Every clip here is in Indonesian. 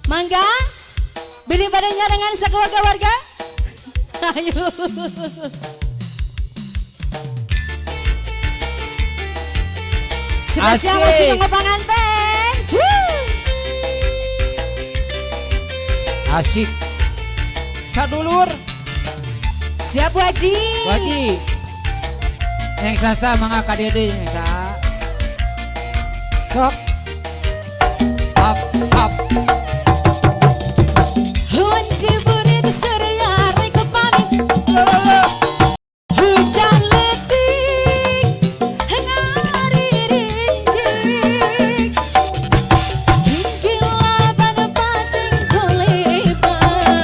Mangga, beli badannya dengan sekeluarga warga. Ayo. Spesial masih nunggu pengantin. Asik. Sadulur. Siap Bu Haji. Bu Haji. Yang sasa mangga kadede yang sa. Sok. Up up. Hunci burit surya reko pamit. Hujan letik ngari rincik. Gila pada pating koleban.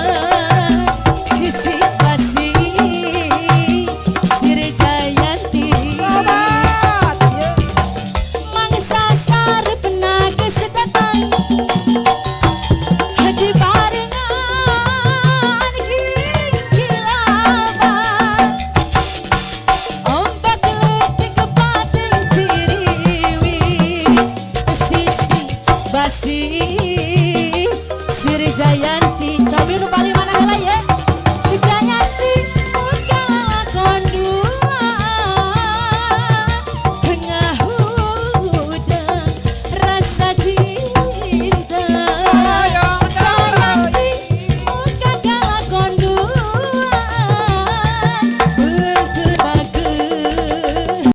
Sisi basi Sri Jayanti. Mangsa sari penaga sedatang. Hadi barengan ginggilaban. Ombak letik ke pating ciriwi. Sisi basi Sri Jayanti. Cobi nu paling mana heula ya? Jayanti muka lakon dua. Ngahuda rasa cinta. Jayanti muka lakon dua. Untuk bagus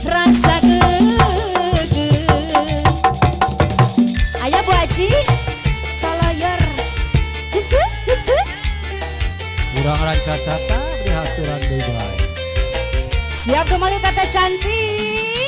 rasa geger. Ayah Bu Haji salayar cucu cucu. Kurang rancata beri haturan deui bae. Siap kembali Tete cantik.